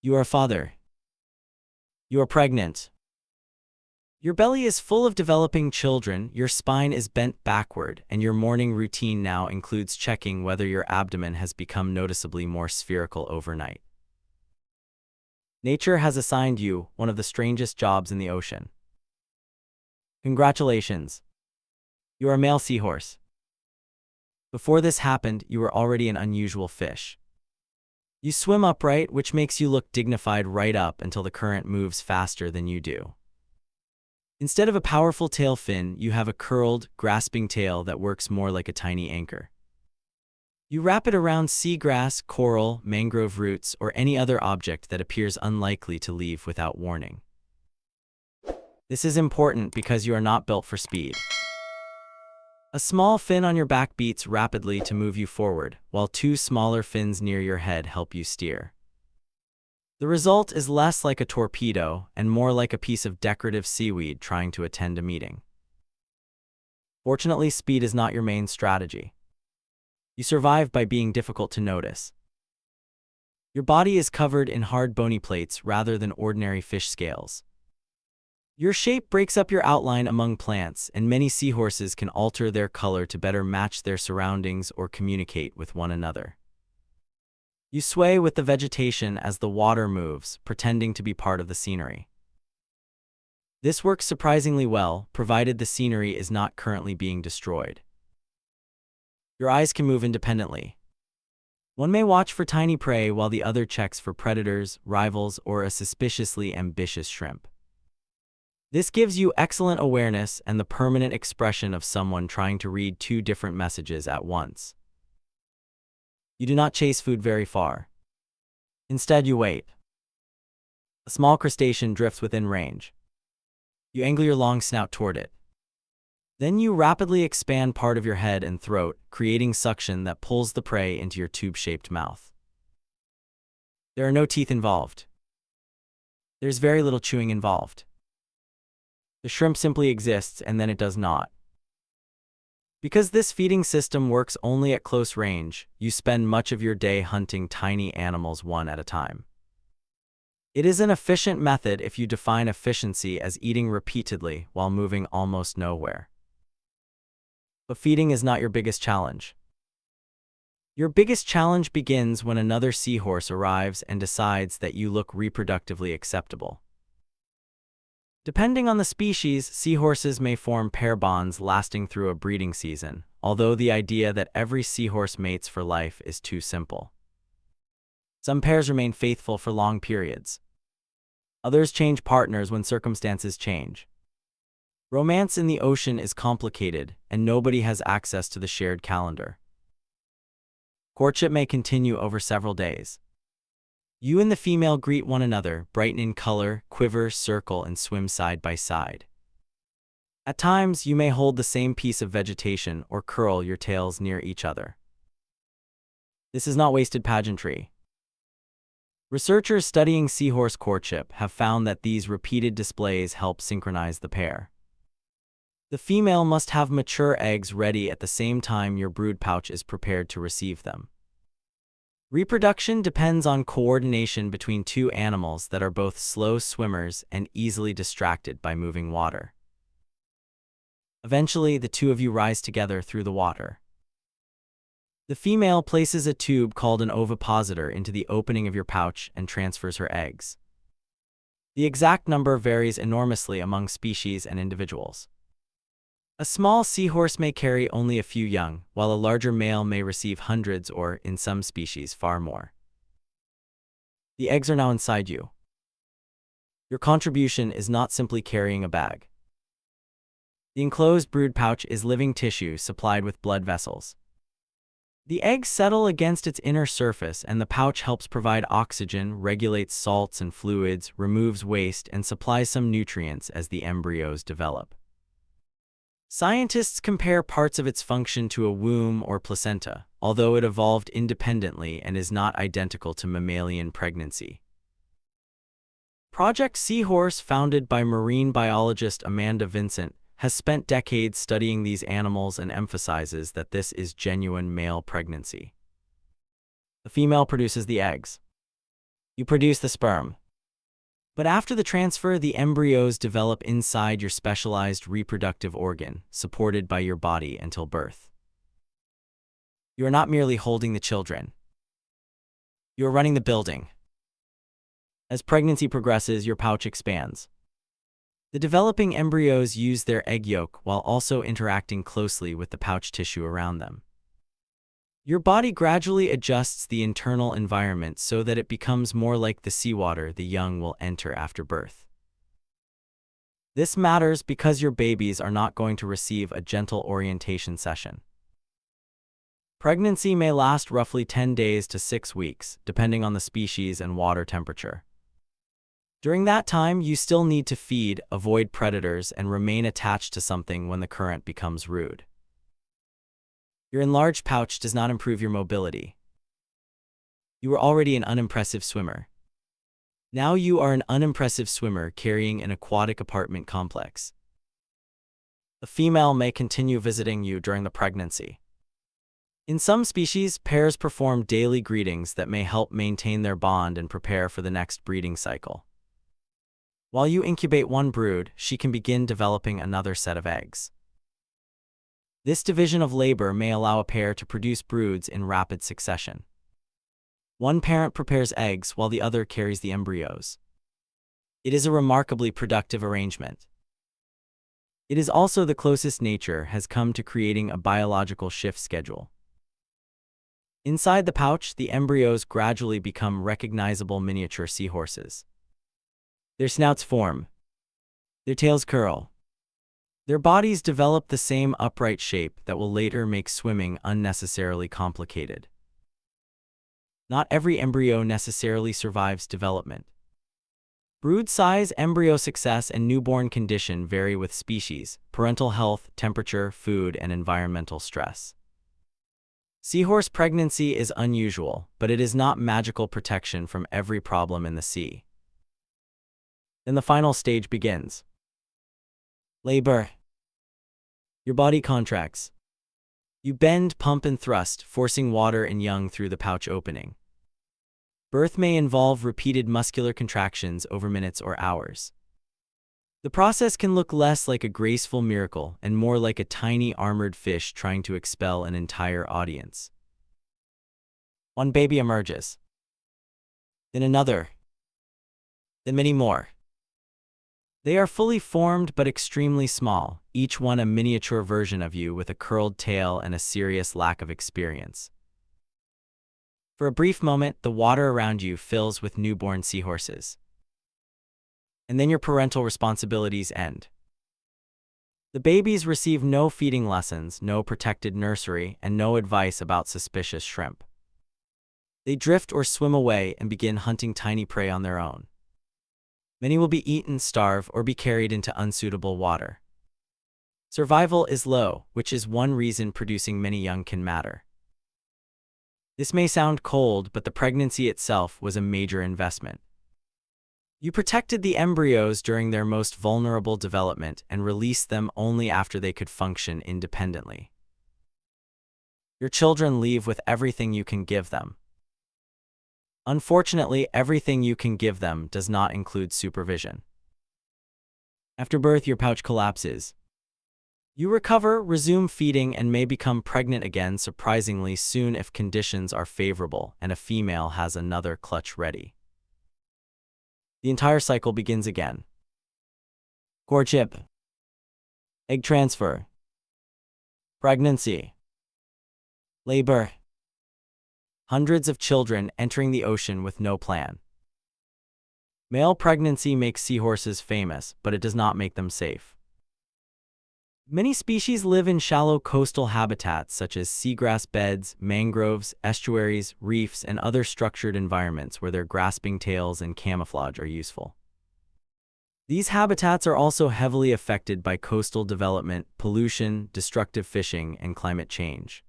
You are a father. You are pregnant. Your belly is full of developing children, your spine is bent backward, and your morning routine now includes checking whether your abdomen has become noticeably more spherical overnight. Nature has assigned you one of the strangest jobs in the ocean. Congratulations. You are a male seahorse. Before this happened, you were already an unusual fish. You swim upright, which makes you look dignified right up until the current moves faster than you do. Instead of a powerful tail fin, you have a curled, grasping tail that works more like a tiny anchor. You wrap it around seagrass, coral, mangrove roots, or any other object that appears unlikely to leave without warning. This is important because you are not built for speed. A small fin on your back beats rapidly to move you forward, while two smaller fins near your head help you steer. The result is less like a torpedo and more like a piece of decorative seaweed trying to attend a meeting. Fortunately, speed is not your main strategy. You survive by being difficult to notice. Your body is covered in hard bony plates rather than ordinary fish scales. Your shape breaks up your outline among plants, and many seahorses can alter their color to better match their surroundings or communicate with one another. You sway with the vegetation as the water moves, pretending to be part of the scenery. This works surprisingly well, provided the scenery is not currently being destroyed. Your eyes can move independently. One may watch for tiny prey while the other checks for predators, rivals, or a suspiciously ambitious shrimp. This gives you excellent awareness and the permanent expression of someone trying to read two different messages at once. You do not chase food very far. Instead, you wait. A small crustacean drifts within range. You angle your long snout toward it. Then you rapidly expand part of your head and throat, creating suction that pulls the prey into your tube-shaped mouth. There are no teeth involved. There's very little chewing involved. The shrimp simply exists and then it does not. Because this feeding system works only at close range, you spend much of your day hunting tiny animals one at a time. It is an efficient method if you define efficiency as eating repeatedly while moving almost nowhere. But feeding is not your biggest challenge. Your biggest challenge begins when another seahorse arrives and decides that you look reproductively acceptable. Depending on the species, seahorses may form pair bonds lasting through a breeding season, although the idea that every seahorse mates for life is too simple. Some pairs remain faithful for long periods. Others change partners when circumstances change. Romance in the ocean is complicated, and nobody has access to the shared calendar. Courtship may continue over several days. You and the female greet one another, brighten in color, quiver, circle, and swim side by side. At times, you may hold the same piece of vegetation or curl your tails near each other. This is not wasted pageantry. Researchers studying seahorse courtship have found that these repeated displays help synchronize the pair. The female must have mature eggs ready at the same time your brood pouch is prepared to receive them. Reproduction depends on coordination between two animals that are both slow swimmers and easily distracted by moving water. Eventually, the two of you rise together through the water. The female places a tube called an ovipositor into the opening of your pouch and transfers her eggs. The exact number varies enormously among species and individuals. A small seahorse may carry only a few young, while a larger male may receive hundreds or, in some species, far more. The eggs are now inside you. Your contribution is not simply carrying a bag. The enclosed brood pouch is living tissue supplied with blood vessels. The eggs settle against its inner surface, and the pouch helps provide oxygen, regulates salts and fluids, removes waste, and supplies some nutrients as the embryos develop. Scientists compare parts of its function to a womb or placenta, although it evolved independently and is not identical to mammalian pregnancy. Project Seahorse, founded by marine biologist Amanda Vincent, has spent decades studying these animals and emphasizes that this is genuine male pregnancy. The female produces the eggs. You produce the sperm. But after the transfer, the embryos develop inside your specialized reproductive organ, supported by your body until birth. You are not merely holding the children. You are running the building. As pregnancy progresses, your pouch expands. The developing embryos use their egg yolk while also interacting closely with the pouch tissue around them. Your body gradually adjusts the internal environment so that it becomes more like the seawater the young will enter after birth. This matters because your babies are not going to receive a gentle orientation session. Pregnancy may last roughly 10 days to 6 weeks, depending on the species and water temperature. During that time, you still need to feed, avoid predators, and remain attached to something when the current becomes rude. Your enlarged pouch does not improve your mobility. You were already an unimpressive swimmer. Now you are an unimpressive swimmer carrying an aquatic apartment complex. The female may continue visiting you during the pregnancy. In some species, pairs perform daily greetings that may help maintain their bond and prepare for the next breeding cycle. While you incubate one brood, she can begin developing another set of eggs. This division of labor may allow a pair to produce broods in rapid succession. One parent prepares eggs while the other carries the embryos. It is a remarkably productive arrangement. It is also the closest nature has come to creating a biological shift schedule. Inside the pouch, the embryos gradually become recognizable miniature seahorses. Their snouts form. Their tails curl. Their bodies develop the same upright shape that will later make swimming unnecessarily complicated. Not every embryo necessarily survives development. Brood size, embryo success, and newborn condition vary with species, parental health, temperature, food, and environmental stress. Seahorse pregnancy is unusual, but it is not magical protection from every problem in the sea. Then the final stage begins. Labor. Your body contracts. You bend, pump, and thrust, forcing water and young through the pouch opening. Birth may involve repeated muscular contractions over minutes or hours. The process can look less like a graceful miracle and more like a tiny armored fish trying to expel an entire audience. One baby emerges. Then another. Then many more. They are fully formed but extremely small, each one a miniature version of you with a curled tail and a serious lack of experience. For a brief moment, the water around you fills with newborn seahorses. And then your parental responsibilities end. The babies receive no feeding lessons, no protected nursery, and no advice about suspicious shrimp. They drift or swim away and begin hunting tiny prey on their own. Many will be eaten, starve, or be carried into unsuitable water. Survival is low, which is one reason producing many young can matter. This may sound cold, but the pregnancy itself was a major investment. You protected the embryos during their most vulnerable development and released them only after they could function independently. Your children leave with everything you can give them. Unfortunately, everything you can give them does not include supervision. After birth, your pouch collapses. You recover, resume feeding, and may become pregnant again surprisingly soon if conditions are favorable and a female has another clutch ready. The entire cycle begins again. Courtship. Egg transfer. Pregnancy. Labor. Hundreds of children entering the ocean with no plan. Male pregnancy makes seahorses famous, but it does not make them safe. Many species live in shallow coastal habitats such as seagrass beds, mangroves, estuaries, reefs, and other structured environments where their grasping tails and camouflage are useful. These habitats are also heavily affected by coastal development, pollution, destructive fishing, and climate change.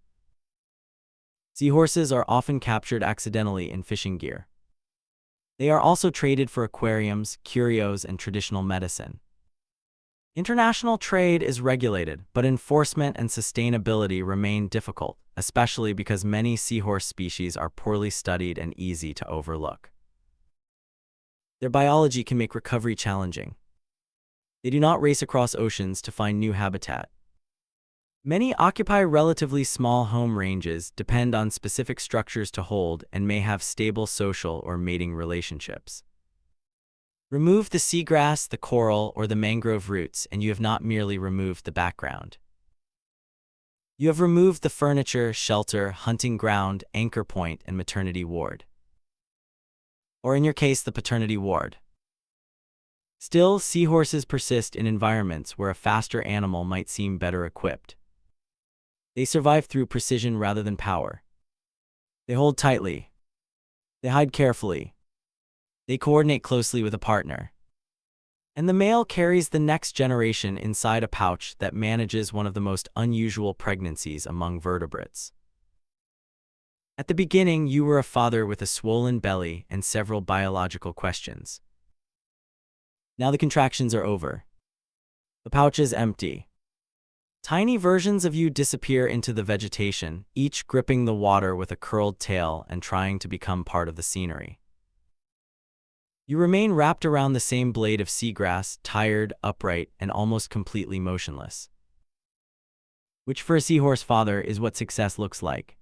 Seahorses are often captured accidentally in fishing gear. They are also traded for aquariums, curios, and traditional medicine. International trade is regulated, but enforcement and sustainability remain difficult, especially because many seahorse species are poorly studied and easy to overlook. Their biology can make recovery challenging. They do not race across oceans to find new habitat. Many occupy relatively small home ranges, depend on specific structures to hold, and may have stable social or mating relationships. Remove the seagrass, the coral, or the mangrove roots, and you have not merely removed the background. You have removed the furniture, shelter, hunting ground, anchor point, and maternity ward. Or in your case, the paternity ward. Still, seahorses persist in environments where a faster animal might seem better equipped. They survive through precision rather than power. They hold tightly. They hide carefully. They coordinate closely with a partner. And the male carries the next generation inside a pouch that manages one of the most unusual pregnancies among vertebrates. At the beginning, you were a father with a swollen belly and several biological questions. Now the contractions are over. The pouch is empty. Tiny versions of you disappear into the vegetation, each gripping the water with a curled tail and trying to become part of the scenery. You remain wrapped around the same blade of seagrass, tired, upright, and almost completely motionless. Which for a seahorse father is what success looks like.